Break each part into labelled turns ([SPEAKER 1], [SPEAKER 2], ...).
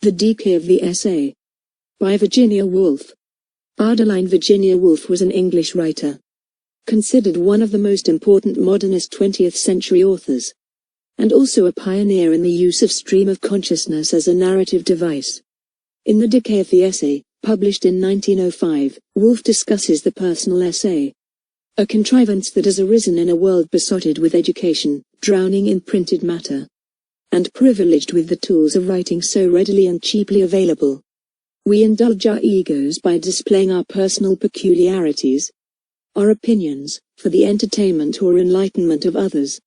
[SPEAKER 1] The Decay of the Essay. By Virginia Woolf. Adeline Virginia Woolf was an English writer, considered one of the most important modernist 20th century authors, and also a pioneer in the use of stream of consciousness as a narrative device. In The Decay of the Essay, published in 1905, Woolf discusses the personal essay, a contrivance that has arisen in a world besotted with education, drowning in printed matter, and privileged with the tools of writing so readily and cheaply available. We indulge our egos by displaying our personal peculiarities, our opinions, for the entertainment or enlightenment of others.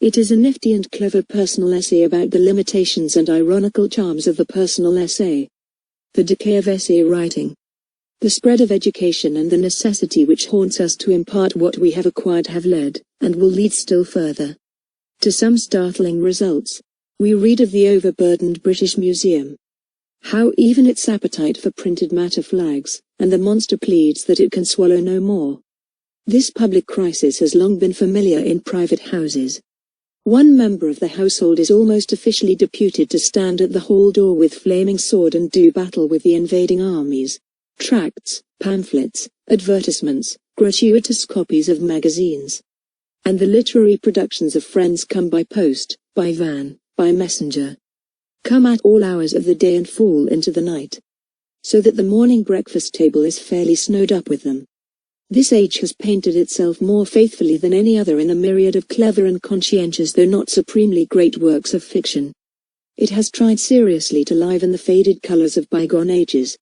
[SPEAKER 1] It is a nifty and clever personal essay about the limitations and ironical charms of the personal essay. The decay of essay writing. The spread of education and the necessity which haunts us to impart what we have acquired have led, and will lead still further, to some startling results. We read of the overburdened British Museum. How even its appetite for printed matter flags, and the monster pleads that it can swallow no more. This public crisis has long been familiar in private houses. One member of the household is almost officially deputed to stand at the hall door with flaming sword and do battle with the invading armies. Tracts, pamphlets, advertisements, gratuitous copies of magazines, and the literary productions of friends come by post, by van, by messenger, come at all hours of the day and fall into the night, so that the morning breakfast table is fairly snowed up with them. This age has painted itself more faithfully than any other in the myriad of clever and conscientious though not supremely great works of fiction. It has tried seriously to liven the faded colors of bygone ages.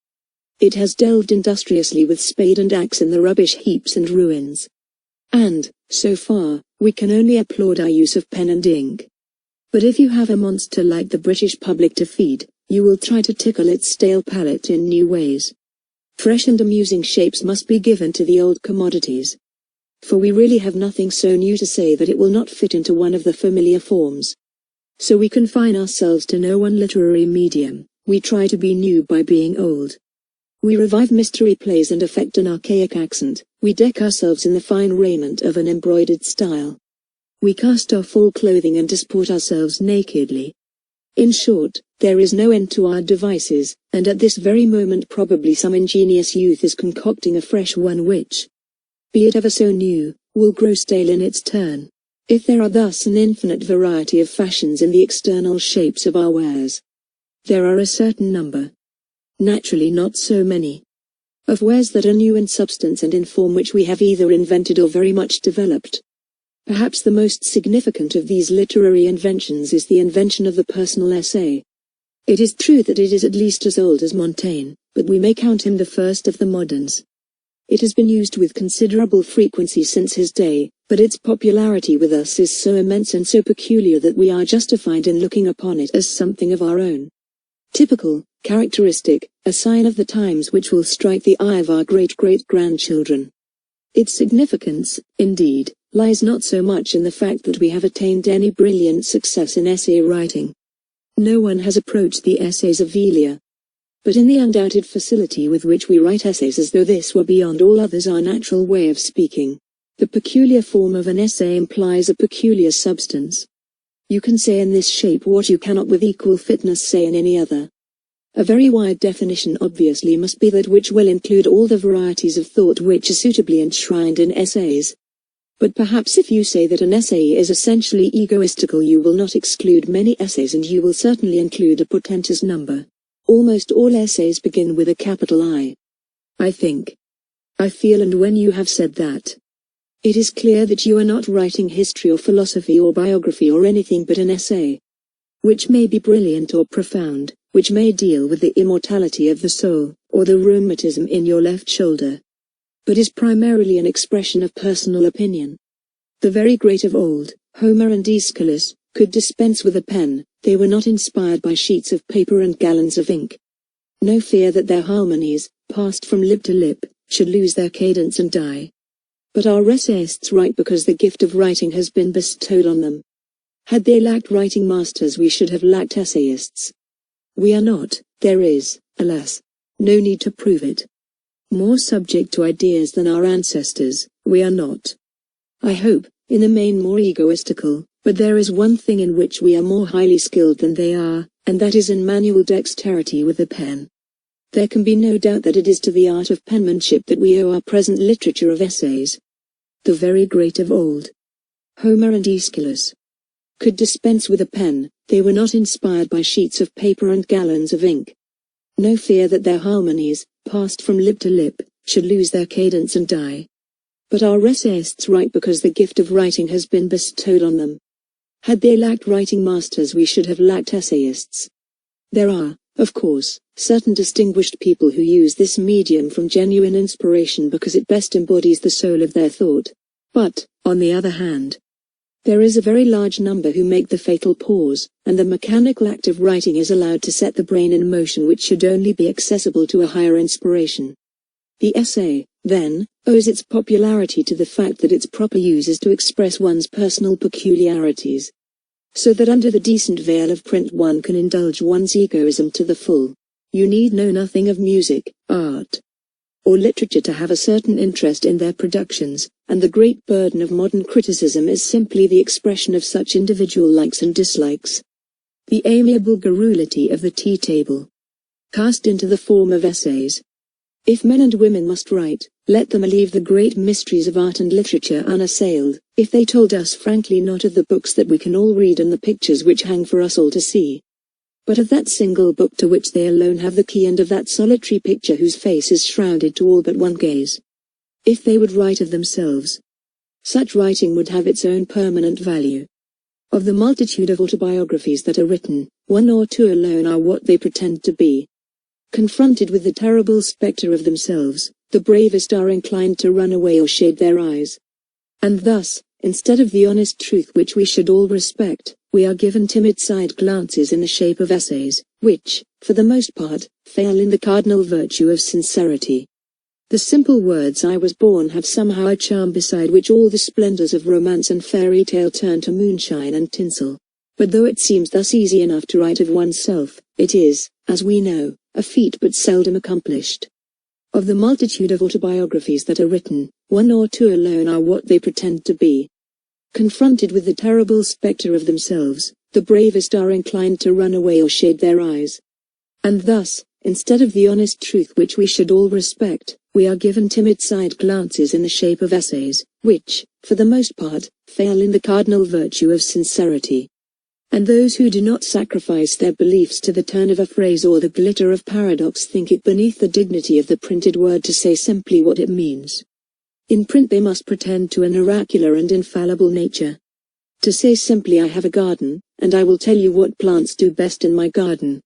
[SPEAKER 1] It has delved industriously with spade and axe in the rubbish heaps and ruins. And, so far, we can only applaud our use of pen and ink. But if you have a monster like the British public to feed, you will try to tickle its stale palate in new ways. Fresh and amusing shapes must be given to the old commodities. For we really have nothing so new to say that it will not fit into one of the familiar forms. So we confine ourselves to no one literary medium. We try to be new by being old. We revive mystery plays and affect an archaic accent. We deck ourselves in the fine raiment of an embroidered style. We cast off all clothing and disport ourselves nakedly. In short, there is no end to our devices, and at this very moment probably some ingenious youth is concocting a fresh one which, be it ever so new, will grow stale in its turn. If there are thus an infinite variety of fashions in the external shapes of our wares, there are a certain number, naturally not so many, of wares that are new in substance and in form which we have either invented or very much developed. Perhaps the most significant of these literary inventions is the invention of the personal essay. It is true that it is at least as old as Montaigne, but we may count him the first of the moderns. It has been used with considerable frequency since his day, but its popularity with us is so immense and so peculiar that we are justified in looking upon it as something of our own. Typical, characteristic, a sign of the times which will strike the eye of our great-great-grandchildren. Its significance, indeed, lies not so much in the fact that we have attained any brilliant success in essay writing. No one has approached the essays of Elia, but in the undoubted facility with which we write essays as though this were beyond all others our natural way of speaking. The peculiar form of an essay implies a peculiar substance. You can say in this shape what you cannot with equal fitness say in any other. A very wide definition obviously must be that which will include all the varieties of thought which are suitably enshrined in essays. But perhaps if you say that an essay is essentially egoistical, you will not exclude many essays, and you will certainly include a portentous number. Almost all essays begin with a capital I. I think, I feel, and when you have said that, it is clear that you are not writing history or philosophy or biography or anything but an essay, which may be brilliant or profound, which may deal with the immortality of the soul, or the rheumatism in your left shoulder, but is primarily an expression of personal opinion. The very great of old, Homer and Aeschylus, could dispense with a pen. They were not inspired by sheets of paper and gallons of ink. No fear that their harmonies, passed from lip to lip, should lose their cadence and die. But our essayists write because the gift of writing has been bestowed on them. Had they lacked writing masters, we should have lacked essayists. We are not, there is, alas, no need to prove it, more subject to ideas than our ancestors. We are not, I hope, in the main more egoistical, but there is one thing in which we are more highly skilled than they are, and that is in manual dexterity with the pen. There can be no doubt that it is to the art of penmanship that we owe our present literature of essays. The very great of old, Homer and Aeschylus, could dispense with a pen. They were not inspired by sheets of paper and gallons of ink. No fear that their harmonies, passed from lip to lip, should lose their cadence and die. But our essayists write because the gift of writing has been bestowed on them. Had they lacked writing masters, we should have lacked essayists. There are, of course, certain distinguished people who use this medium from genuine inspiration because it best embodies the soul of their thought. But, on the other hand, there is a very large number who make the fatal pause, and the mechanical act of writing is allowed to set the brain in motion, which should only be accessible to a higher inspiration. The essay, then, owes its popularity to the fact that its proper use is to express one's personal peculiarities, so that under the decent veil of print one can indulge one's egoism to the full. You need know nothing of music, art, or literature to have a certain interest in their productions, and the great burden of modern criticism is simply the expression of such individual likes and dislikes. The amiable garrulity of the tea table, cast into the form of essays. If men and women must write, let them leave the great mysteries of art and literature unassailed, if they told us frankly not of the books that we can all read and the pictures which hang for us all to see, but of that single book to which they alone have the key, and of that solitary picture whose face is shrouded to all but one gaze. If they would write of themselves, such writing would have its own permanent value. Of the multitude of autobiographies that are written, one or two alone are what they pretend to be. Confronted with the terrible spectre of themselves, the bravest are inclined to run away or shade their eyes. And thus, instead of the honest truth which we should all respect, we are given timid side glances in the shape of essays, which, for the most part, fail in the cardinal virtue of sincerity. The simple words "I was born" have somehow a charm beside which all the splendors of romance and fairy tale turn to moonshine and tinsel. But though it seems thus easy enough to write of oneself, it is, as we know, a feat but seldom accomplished. Of the multitude of autobiographies that are written, one or two alone are what they pretend to be. Confronted with the terrible spectre of themselves, the bravest are inclined to run away or shade their eyes. And thus, instead of the honest truth which we should all respect, we are given timid side glances in the shape of essays, which, for the most part, fail in the cardinal virtue of sincerity. And those who do not sacrifice their beliefs to the turn of a phrase or the glitter of paradox think it beneath the dignity of the printed word to say simply what it means. In print they must pretend to an oracular and infallible nature. To say simply "I have a garden, and I will tell you what plants do best in my garden,"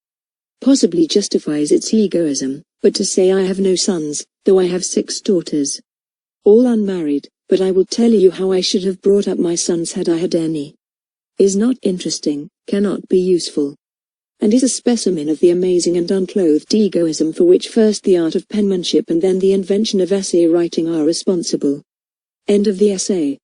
[SPEAKER 1] possibly justifies its egoism, but to say "I have no sons, though I have 6 daughters, all unmarried, but I will tell you how I should have brought up my sons had I had any," is not interesting, cannot be useful, and is a specimen of the amazing and unclothed egoism for which first the art of penmanship and then the invention of essay writing are responsible. End of the essay.